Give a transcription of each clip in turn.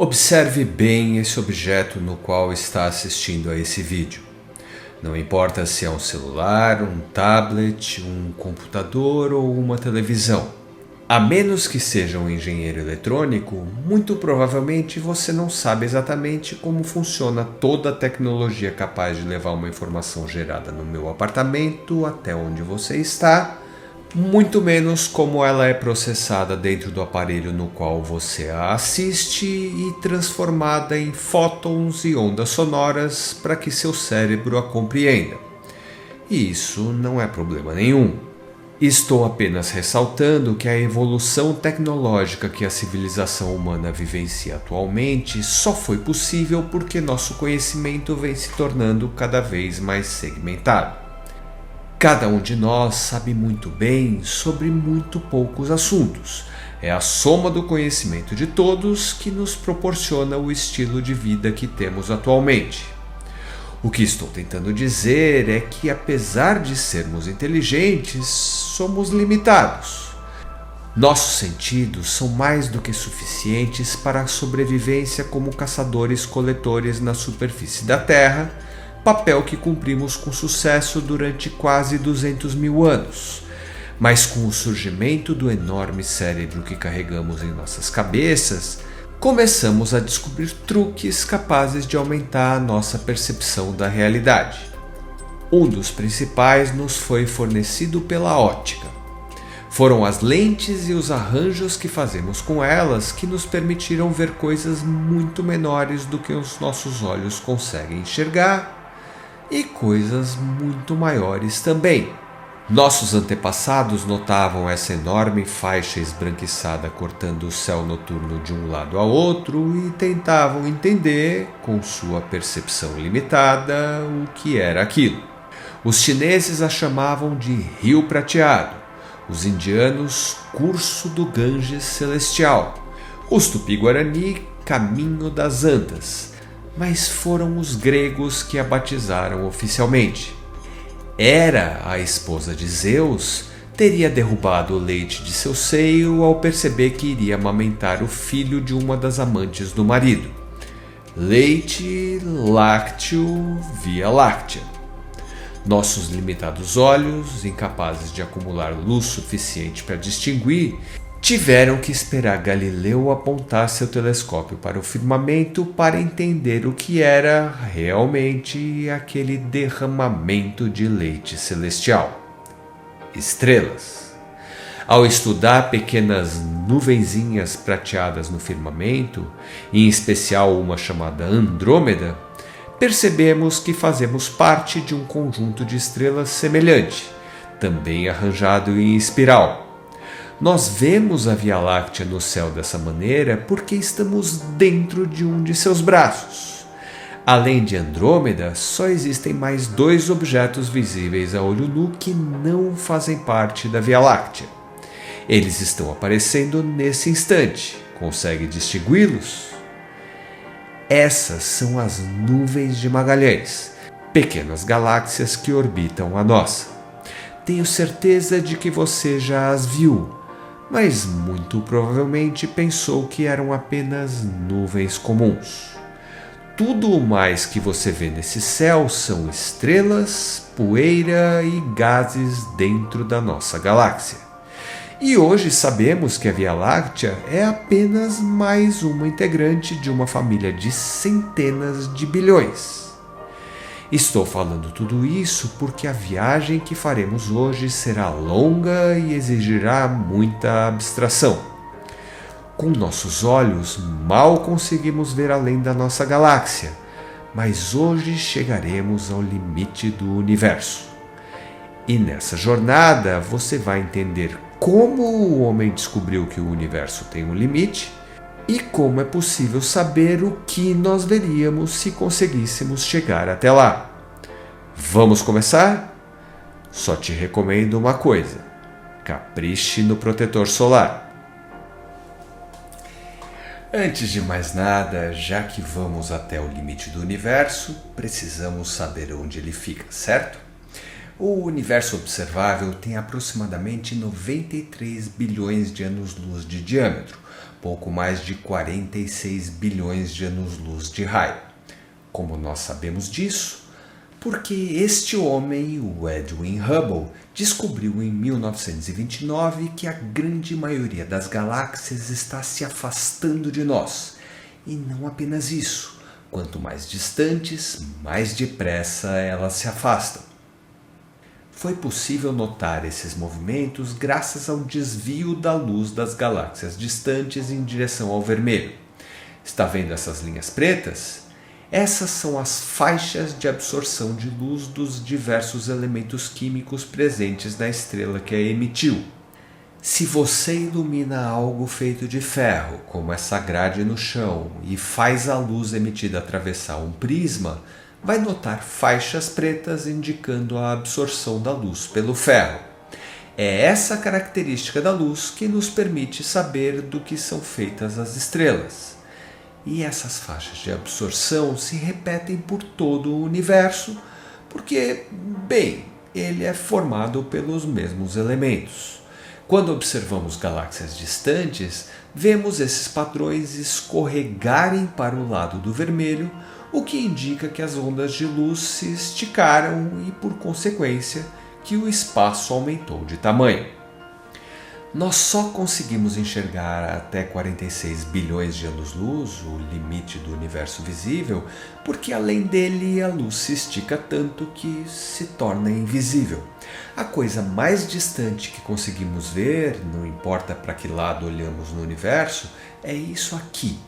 Observe bem esse objeto no qual está assistindo a esse vídeo. Não importa se é um celular, um tablet, um computador ou uma televisão. A menos que seja um engenheiro eletrônico, muito provavelmente você não sabe exatamente como funciona toda a tecnologia capaz de levar uma informação gerada no meu apartamento até onde você está, muito menos como ela é processada dentro do aparelho no qual você a assiste e transformada em fótons e ondas sonoras para que seu cérebro a compreenda. E isso não é problema nenhum. Estou apenas ressaltando que a evolução tecnológica que a civilização humana vivencia atualmente só foi possível porque nosso conhecimento vem se tornando cada vez mais segmentado. Cada um de nós sabe muito bem sobre muito poucos assuntos. É a soma do conhecimento de todos que nos proporciona o estilo de vida que temos atualmente. O que estou tentando dizer é que, apesar de sermos inteligentes, somos limitados. Nossos sentidos são mais do que suficientes para a sobrevivência como caçadores-coletores na superfície da Terra, papel que cumprimos com sucesso durante quase 200 mil anos. Mas com o surgimento do enorme cérebro que carregamos em nossas cabeças, começamos a descobrir truques capazes de aumentar a nossa percepção da realidade. Um dos principais nos foi fornecido pela óptica. Foram as lentes e os arranjos que fazemos com elas que nos permitiram ver coisas muito menores do que os nossos olhos conseguem enxergar e coisas muito maiores também. Nossos antepassados notavam essa enorme faixa esbranquiçada cortando o céu noturno de um lado a outro e tentavam entender, com sua percepção limitada, o que era aquilo. Os chineses a chamavam de Rio Prateado, os indianos Curso do Ganges Celestial, os Tupi-Guarani Caminho das Andas, mas foram os gregos que a batizaram oficialmente. Hera, a esposa de Zeus, teria derrubado o leite de seu seio ao perceber que iria amamentar o filho de uma das amantes do marido. Leite lácteo via láctea. Nossos limitados olhos, incapazes de acumular luz suficiente para distinguir, tiveram que esperar Galileu apontar seu telescópio para o firmamento para entender o que era realmente aquele derramamento de leite celestial. Estrelas. Ao estudar pequenas nuvenzinhas prateadas no firmamento, em especial uma chamada Andrômeda, percebemos que fazemos parte de um conjunto de estrelas semelhante, também arranjado em espiral. Nós vemos a Via Láctea no céu dessa maneira porque estamos dentro de um de seus braços. Além de Andrômeda, só existem mais 2 objetos visíveis a olho nu que não fazem parte da Via Láctea. Eles estão aparecendo nesse instante. Consegue distingui-los? Essas são as nuvens de Magalhães, pequenas galáxias que orbitam a nossa. Tenho certeza de que você já as viu, mas muito provavelmente pensou que eram apenas nuvens comuns. Tudo o mais que você vê nesse céu são estrelas, poeira e gases dentro da nossa galáxia. E hoje sabemos que a Via Láctea é apenas mais uma integrante de uma família de centenas de bilhões. Estou falando tudo isso porque a viagem que faremos hoje será longa e exigirá muita abstração. Com nossos olhos, mal conseguimos ver além da nossa galáxia, mas hoje chegaremos ao limite do universo. E nessa jornada você vai entender como o homem descobriu que o universo tem um limite e como é possível saber o que nós veríamos se conseguíssemos chegar até lá. Vamos começar? Só te recomendo uma coisa: capriche no protetor solar. Antes de mais nada, já que vamos até o limite do universo, precisamos saber onde ele fica, certo? O universo observável tem aproximadamente 93 bilhões de anos-luz de diâmetro, pouco mais de 46 bilhões de anos-luz de raio. Como nós sabemos disso? Porque este homem, o Edwin Hubble, descobriu em 1929 que a grande maioria das galáxias está se afastando de nós. E não apenas isso. Quanto mais distantes, mais depressa elas se afastam. Foi possível notar esses movimentos graças ao desvio da luz das galáxias distantes em direção ao vermelho. Está vendo essas linhas pretas? Essas são as faixas de absorção de luz dos diversos elementos químicos presentes na estrela que a emitiu. Se você ilumina algo feito de ferro, como essa grade no chão, e faz a luz emitida atravessar um prisma, vai notar faixas pretas indicando a absorção da luz pelo ferro. É essa característica da luz que nos permite saber do que são feitas as estrelas. E essas faixas de absorção se repetem por todo o universo, porque, bem, ele é formado pelos mesmos elementos. Quando observamos galáxias distantes, vemos esses padrões escorregarem para o lado do vermelho, o que indica que as ondas de luz se esticaram e, por consequência, que o espaço aumentou de tamanho. Nós só conseguimos enxergar até 46 bilhões de anos-luz, o limite do universo visível, porque além dele a luz se estica tanto que se torna invisível. A coisa mais distante que conseguimos ver, não importa para que lado olhamos no universo, é isso aqui,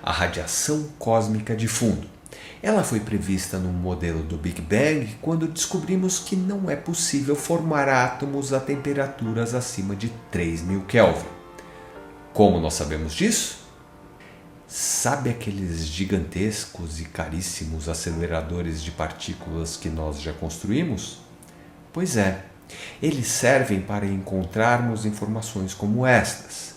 a radiação cósmica de fundo. Ela foi prevista no modelo do Big Bang quando descobrimos que não é possível formar átomos a temperaturas acima de 3000 Kelvin. Como nós sabemos disso? Sabe aqueles gigantescos e caríssimos aceleradores de partículas que nós já construímos? Pois é, eles servem para encontrarmos informações como estas.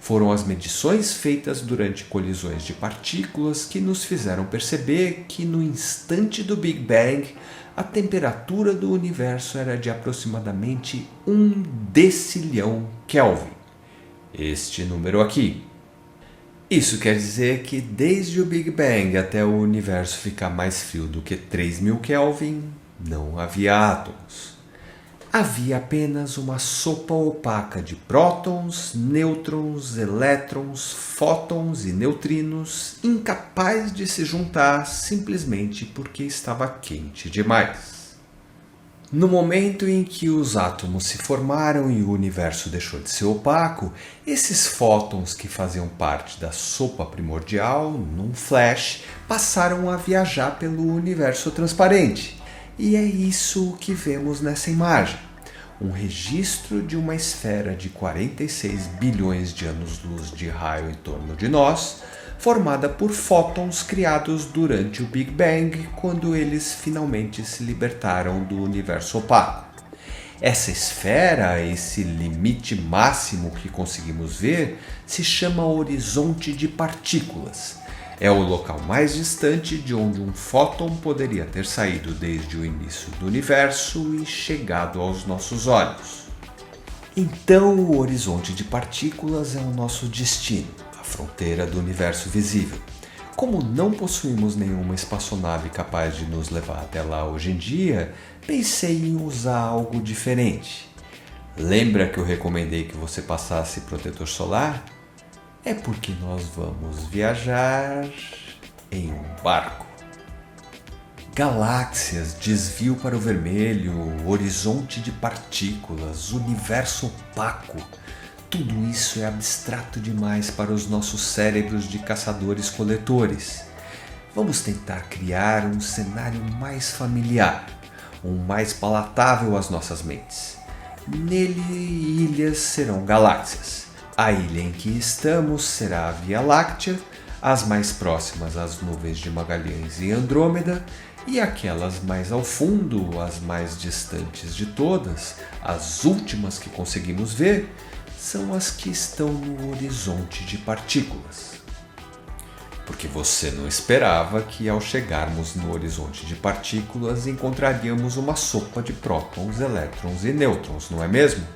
Foram as medições feitas durante colisões de partículas que nos fizeram perceber que no instante do Big Bang, a temperatura do universo era de aproximadamente 1 decilhão Kelvin. Este número aqui. Isso quer dizer que desde o Big Bang até o universo ficar mais frio do que 3000 Kelvin, não havia átomos. Havia apenas uma sopa opaca de prótons, nêutrons, elétrons, fótons e neutrinos, incapaz de se juntar simplesmente porque estava quente demais. No momento em que os átomos se formaram e o universo deixou de ser opaco, esses fótons que faziam parte da sopa primordial, num flash, passaram a viajar pelo universo transparente. E é isso que vemos nessa imagem. Um registro de uma esfera de 46 bilhões de anos-luz de raio em torno de nós, formada por fótons criados durante o Big Bang, quando eles finalmente se libertaram do universo opaco. Essa esfera, esse limite máximo que conseguimos ver, se chama horizonte de partículas. É o local mais distante de onde um fóton poderia ter saído desde o início do universo e chegado aos nossos olhos. Então, o horizonte de partículas é o nosso destino, a fronteira do universo visível. Como não possuímos nenhuma espaçonave capaz de nos levar até lá hoje em dia, pensei em usar algo diferente. Lembra que eu recomendei que você passasse protetor solar? É porque nós vamos viajar em um barco. Galáxias, desvio para o vermelho, horizonte de partículas, universo opaco. Tudo isso é abstrato demais para os nossos cérebros de caçadores-coletores. Vamos tentar criar um cenário mais familiar, um mais palatável às nossas mentes. Nele, ilhas serão galáxias. A ilha em que estamos será a Via Láctea, as mais próximas às nuvens de Magalhães e Andrômeda, e aquelas mais ao fundo, as mais distantes de todas, as últimas que conseguimos ver, são as que estão no horizonte de partículas. Porque você não esperava que ao chegarmos no horizonte de partículas encontraríamos uma sopa de prótons, elétrons e nêutrons, não é mesmo?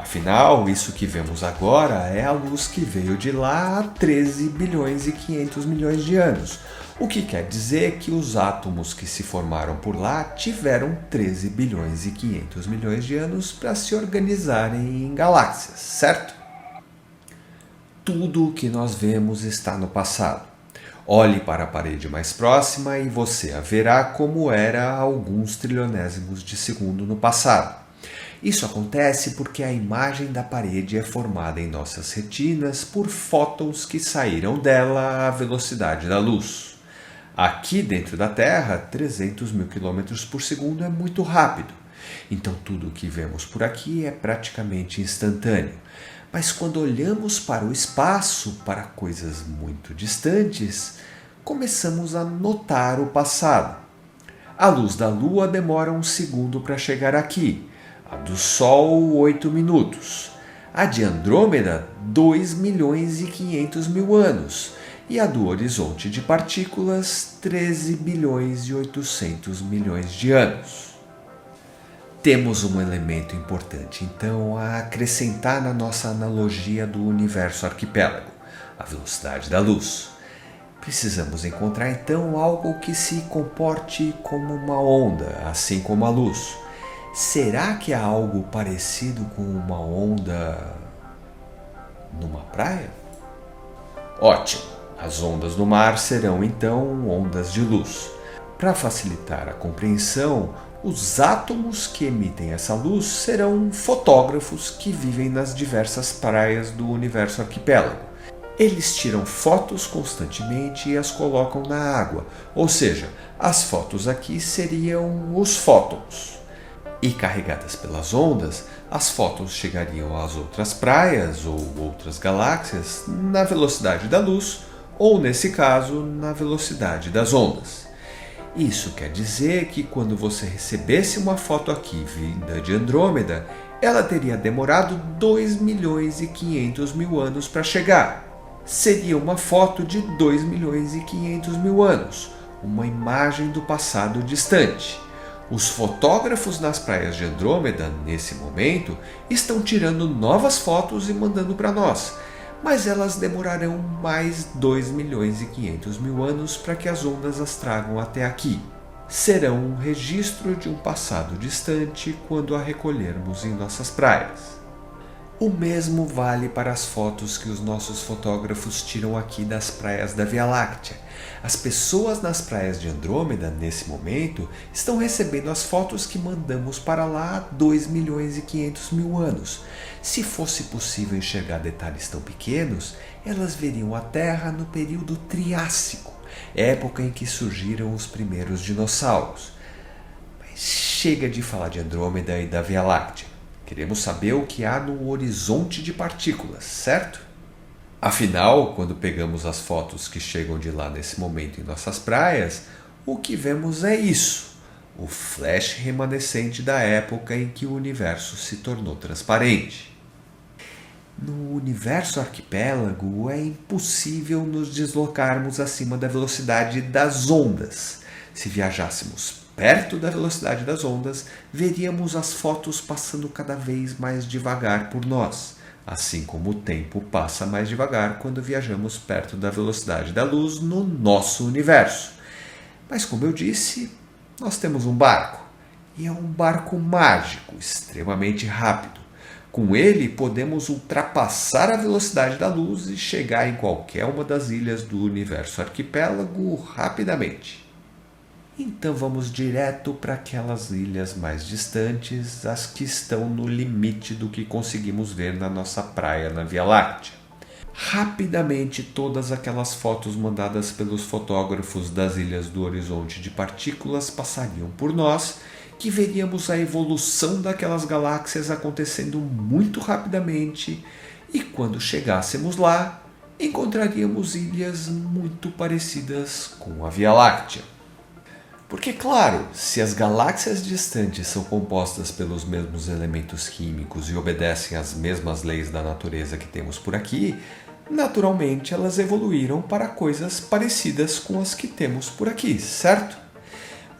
Afinal, isso que vemos agora é a luz que veio de lá há 13 bilhões e 500 milhões de anos, o que quer dizer que os átomos que se formaram por lá tiveram 13 bilhões e 500 milhões de anos para se organizarem em galáxias, certo? Tudo o que nós vemos está no passado. Olhe para a parede mais próxima e você a verá como era há alguns trilionésimos de segundo no passado. Isso acontece porque a imagem da parede é formada em nossas retinas por fótons que saíram dela à velocidade da luz. Aqui dentro da Terra, 300 mil quilômetros por segundo é muito rápido. Então tudo o que vemos por aqui é praticamente instantâneo. Mas quando olhamos para o espaço, para coisas muito distantes, começamos a notar o passado. A luz da Lua demora 1 segundo para chegar aqui, a do Sol 8 minutos, a de Andrômeda 2 milhões e 500 mil anos e a do horizonte de partículas 13 bilhões e 800 milhões de anos. Temos um elemento importante, então, a acrescentar na nossa analogia do universo arquipélago, a velocidade da luz. Precisamos encontrar, então, algo que se comporte como uma onda, assim como a luz. Será que há algo parecido com uma onda numa praia? Ótimo! As ondas no mar serão, então, ondas de luz. Para facilitar a compreensão, os átomos que emitem essa luz serão fotógrafos que vivem nas diversas praias do universo arquipélago. Eles tiram fotos constantemente e as colocam na água, ou seja, as fotos aqui seriam os fótons. E carregadas pelas ondas, as fótons chegariam às outras praias ou outras galáxias na velocidade da luz, ou nesse caso, na velocidade das ondas. Isso quer dizer que quando você recebesse uma foto aqui vinda de Andrômeda, ela teria demorado 2 milhões e 500 mil anos para chegar. Seria uma foto de 2 milhões e 500 mil anos, uma imagem do passado distante. Os fotógrafos nas praias de Andrômeda, nesse momento, estão tirando novas fotos e mandando para nós, mas elas demorarão mais 2 milhões e 500 mil anos para que as ondas as tragam até aqui. Serão um registro de um passado distante quando a recolhermos em nossas praias. O mesmo vale para as fotos que os nossos fotógrafos tiram aqui das praias da Via Láctea. As pessoas nas praias de Andrômeda, nesse momento, estão recebendo as fotos que mandamos para lá há 2 milhões e 500 mil anos. Se fosse possível enxergar detalhes tão pequenos, elas veriam a Terra no período Triássico, época em que surgiram os primeiros dinossauros. Mas chega de falar de Andrômeda e da Via Láctea. Queremos saber o que há no horizonte de partículas, certo? Afinal, quando pegamos as fotos que chegam de lá nesse momento em nossas praias, o que vemos é isso, o flash remanescente da época em que o universo se tornou transparente. No universo arquipélago é impossível nos deslocarmos acima da velocidade das ondas. Se viajássemos perto da velocidade das ondas, veríamos as fotos passando cada vez mais devagar por nós, assim como o tempo passa mais devagar quando viajamos perto da velocidade da luz no nosso universo. Mas como eu disse, nós temos um barco, e é um barco mágico, extremamente rápido. Com ele, podemos ultrapassar a velocidade da luz e chegar em qualquer uma das ilhas do universo arquipélago rapidamente. Então vamos direto para aquelas ilhas mais distantes, as que estão no limite do que conseguimos ver na nossa praia na Via Láctea. Rapidamente, todas aquelas fotos mandadas pelos fotógrafos das ilhas do horizonte de partículas passariam por nós, que veríamos a evolução daquelas galáxias acontecendo muito rapidamente, e quando chegássemos lá, encontraríamos ilhas muito parecidas com a Via Láctea. Porque, claro, se as galáxias distantes são compostas pelos mesmos elementos químicos e obedecem às mesmas leis da natureza que temos por aqui, naturalmente elas evoluíram para coisas parecidas com as que temos por aqui, certo?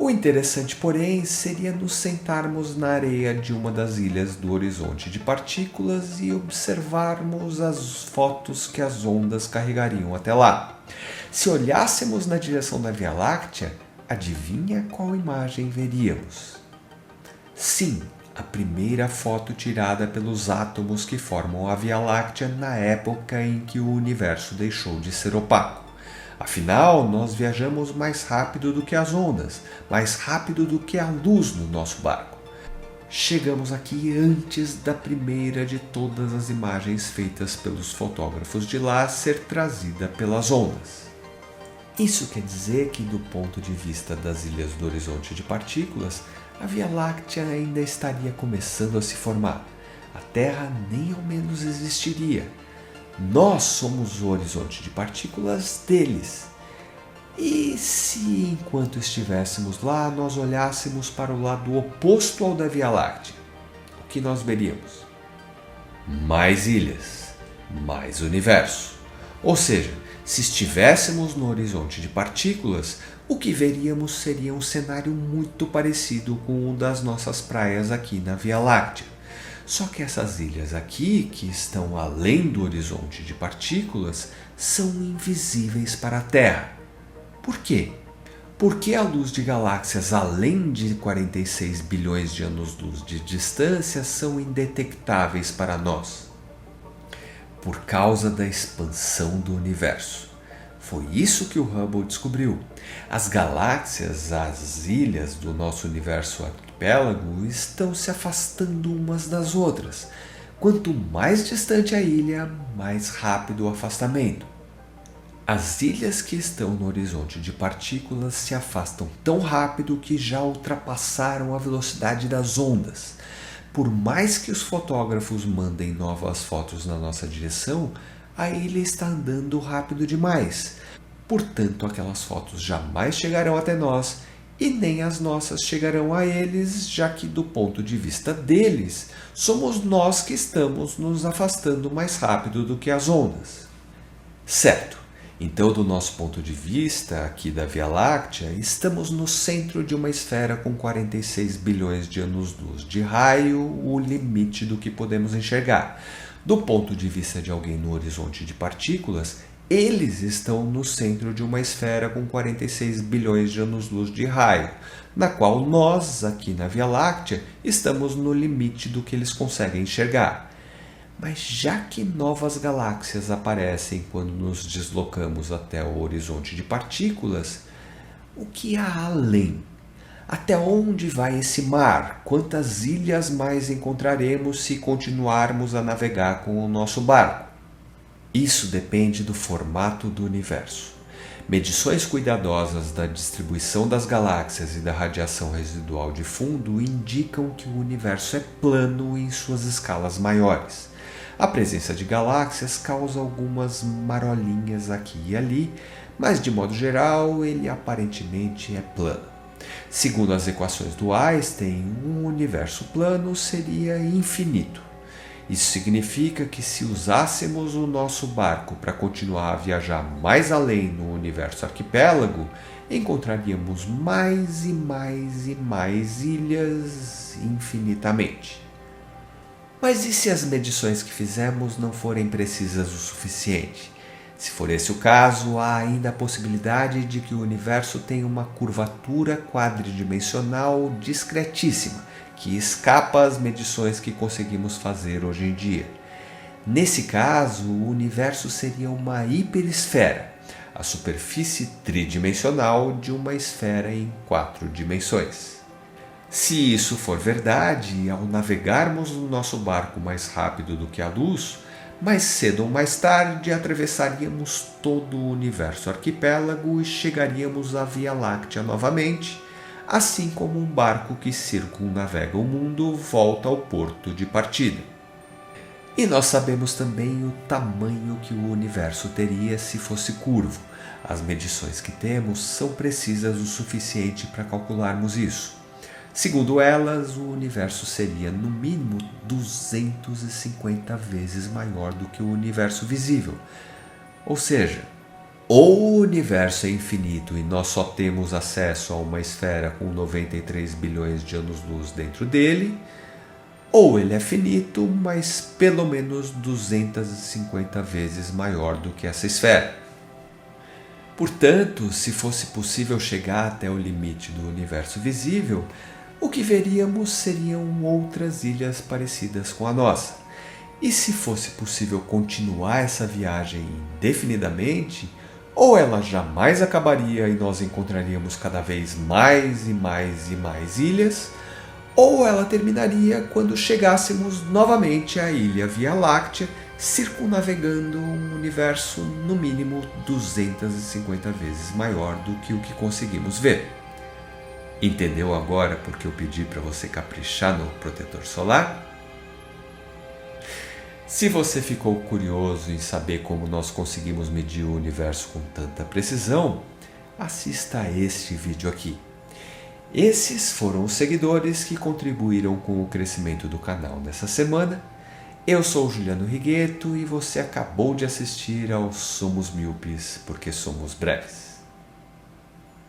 O interessante, porém, seria nos sentarmos na areia de uma das ilhas do horizonte de partículas e observarmos as fotos que as ondas carregariam até lá. Se olhássemos na direção da Via Láctea, adivinha qual imagem veríamos? Sim, a primeira foto tirada pelos átomos que formam a Via Láctea na época em que o universo deixou de ser opaco. Afinal, nós viajamos mais rápido do que as ondas, mais rápido do que a luz no nosso barco. Chegamos aqui antes da primeira de todas as imagens feitas pelos fotógrafos de lá ser trazida pelas ondas. Isso quer dizer que, do ponto de vista das ilhas do horizonte de partículas, a Via Láctea ainda estaria começando a se formar. A Terra nem ao menos existiria. Nós somos o horizonte de partículas deles. E se, enquanto estivéssemos lá, nós olhássemos para o lado oposto ao da Via Láctea, o que nós veríamos? Mais ilhas, mais universo. Ou seja, se estivéssemos no horizonte de partículas, o que veríamos seria um cenário muito parecido com o das nossas praias aqui na Via Láctea. Só que essas ilhas aqui, que estão além do horizonte de partículas, são invisíveis para a Terra. Por quê? Porque a luz de galáxias além de 46 bilhões de anos-luz de distância são indetectáveis para nós. Por causa da expansão do universo. Foi isso que o Hubble descobriu. As galáxias, as ilhas do nosso universo arquipélago estão se afastando umas das outras. Quanto mais distante a ilha, mais rápido o afastamento. As ilhas que estão no horizonte de partículas se afastam tão rápido que já ultrapassaram a velocidade das ondas. Por mais que os fotógrafos mandem novas fotos na nossa direção, a ilha está andando rápido demais. Portanto, aquelas fotos jamais chegarão até nós e nem as nossas chegarão a eles, já que, do ponto de vista deles, somos nós que estamos nos afastando mais rápido do que as ondas. Certo. Então, do nosso ponto de vista, aqui da Via Láctea, estamos no centro de uma esfera com 46 bilhões de anos-luz de raio, o limite do que podemos enxergar. Do ponto de vista de alguém no horizonte de partículas, eles estão no centro de uma esfera com 46 bilhões de anos-luz de raio, na qual nós, aqui na Via Láctea, estamos no limite do que eles conseguem enxergar. Mas já que novas galáxias aparecem quando nos deslocamos até o horizonte de partículas, o que há além? Até onde vai esse mar? Quantas ilhas mais encontraremos se continuarmos a navegar com o nosso barco? Isso depende do formato do universo. Medições cuidadosas da distribuição das galáxias e da radiação residual de fundo indicam que o universo é plano em suas escalas maiores. A presença de galáxias causa algumas marolinhas aqui e ali, mas de modo geral ele aparentemente é plano. Segundo as equações do Einstein, um universo plano seria infinito. Isso significa que se usássemos o nosso barco para continuar a viajar mais além no universo arquipélago, encontraríamos mais e mais e mais ilhas infinitamente. Mas e se as medições que fizemos não forem precisas o suficiente? Se for esse o caso, há ainda a possibilidade de que o universo tenha uma curvatura quadridimensional discretíssima, que escapa às medições que conseguimos fazer hoje em dia. Nesse caso, o universo seria uma hiperesfera, a superfície tridimensional de uma esfera em 4 dimensões. Se isso for verdade, ao navegarmos no nosso barco mais rápido do que a luz, mais cedo ou mais tarde atravessaríamos todo o universo arquipélago e chegaríamos à Via Láctea novamente, assim como um barco que circunnavega o mundo volta ao porto de partida. E nós sabemos também o tamanho que o universo teria se fosse curvo. As medições que temos são precisas o suficiente para calcularmos isso. Segundo elas, o universo seria no mínimo 250 vezes maior do que o universo visível. Ou seja, Ou o universo é infinito e nós só temos acesso a uma esfera com 93 bilhões de anos-luz dentro dele, ou ele é finito, mas pelo menos 250 vezes maior do que essa esfera. Portanto, se fosse possível chegar até o limite do universo visível, o que veríamos seriam outras ilhas parecidas com a nossa. E se fosse possível continuar essa viagem indefinidamente, ou ela jamais acabaria e nós encontraríamos cada vez mais e mais e mais ilhas, ou ela terminaria quando chegássemos novamente à ilha Via Láctea, circunnavegando um universo no mínimo 250 vezes maior do que o que conseguimos ver. Entendeu agora porque eu pedi para você caprichar no protetor solar? Se você ficou curioso em saber como nós conseguimos medir o universo com tanta precisão, assista a este vídeo aqui. Esses foram os seguidores que contribuíram com o crescimento do canal nessa semana. Eu sou o Juliano Righetto e você acabou de assistir ao Somos Míopes porque somos breves.